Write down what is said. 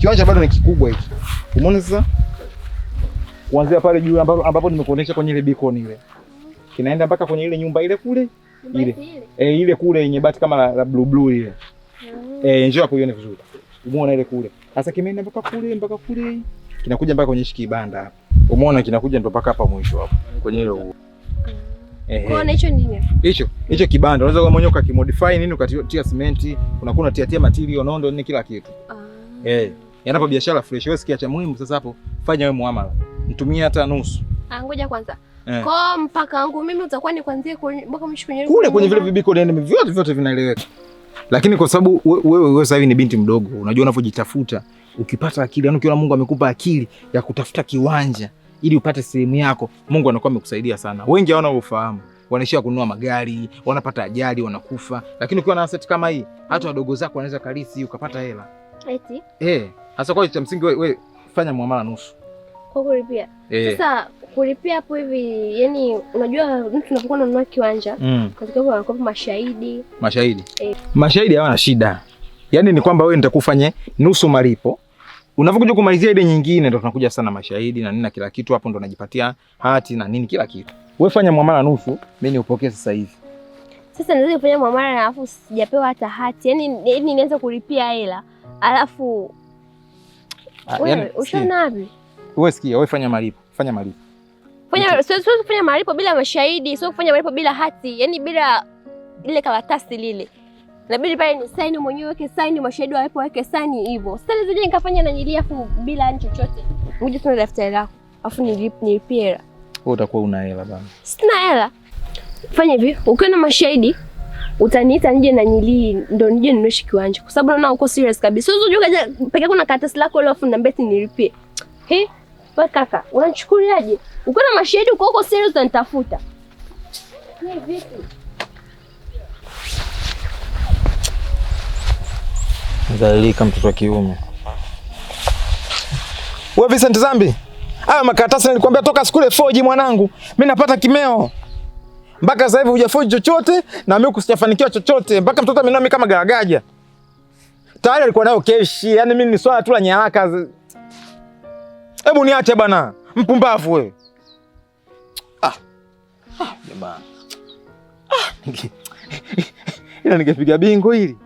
Kiwanja bado ni kikubwa hiki. Umeona sasa? Kuanzia pale juu ambapo nimekuonesha kwenye ile beacon ile. Kinaenda mpaka kwenye ile nyumba ile kule. Ile. Ile kule yenye bati kama la blue ile. Njoo hapo uone vizuri. Umeona ile kule. Sasa kimeenda mpaka kule. Kinakuja mpaka kwenye hiki kibanda hapa. Umeona kinakuja ndo mpaka hapa mwisho hapo. Kwenye ile Kwa hicho nini? Hicho kibanda unaweza mwenyewe ukakimodify nini ukatia cement, unakuwa unatia material nondo nini kila kitu. Yanapo biashara fresh. Wewe sikia cha muhimu sasa hapo, fanya wewe muamala. Mtumie hata nusu. Ngoja kwanza. Kwa mpaka wangu mimi utakuwa ni kuanzia mpaka mwisho kwenye vile vibiko vyote vinaeleweka. Lakini kwa sababu wewe sasa hivi ni binti mdogo, unajua unavyojitafuta, ukipata akili, yani ukiona Mungu amekupa akili ya kutafuta kiwanja ili upate sehemu yako, Mungu anakuwa amekusaidia sana. Wengi hawana ufahamu. Wanaishia kununua magari, wanapata ajali, wanakufa. Lakini ukiwa na asset kama hii, hata wadogo zako wanaweza kalisi ukapata hela. Eti? Hasa kwa cha msingi wewe fanya muamala nusu. Kwa kulipia. Sasa kulipia hapo hivi, yani unajua mtu unapokuwa unanunua kiwanja, katika hapo wanakopa mashahidi. Mashahidi hawana shida. Yaani ni kwamba wewe nitakufanye nusu malipo. Unapokuja kumalizia ile nyingine ndo tunakuja sana mashahidi na nini na kila kitu, hapo ndo najipatia hati na nini kila kitu. Wewe fanya muamala nusu, mimi niupokee sasa hivi. Sasa naweza kufanya muamala na alafu sijapewa hata hati. Yaani nianza kulipia hela. Alafu wewe ushaona wapi? Wewe sikia, wewe fanya malipo. Siwezi kufanya malipo bila mashahidi, siwezi kufanya malipo bila hati, yaani bila ile karatasi lile. Inabidi pale ni sign mwenyewe, weke sign, mashahidi wapo weke sign hivyo. Sasa nizije nikafanya na nili afu bila chochote. Ngoja tu daftari lako. Afu nilipie hela. Wewe utakuwa una hela bana. Sina hela. Fanya hivi, ukiwa na mashahidi utaniita nje na nili ndo nije ninunue kiwanja. Kwa sababu naona uko serious kabisa. Sio unajua kaja peke kuna karatasi lako leo afu niambie nilipie. Wewe kaka, unachukuliaje? Ukiwa na mashahidi uko serious utanitafuta. Ni vipi? Nzalika mtoto wa kiume. Wewe Vincent Zambi. Haya makaratasi nilikwambia toka skule foji mwanangu. Mimi napata kimeo. Mpaka sasa hivi hujafoji chochote na mimi kusijafanikiwa chochote. Mpaka mtoto amenona mimi kama garagaja. Tayari alikuwa nayo keshi. Yaani mimi ni swala tu la nyaraka. Hebu niache bana. Mpumbavu wewe. Jamaa. Ila ningepiga bingo hili.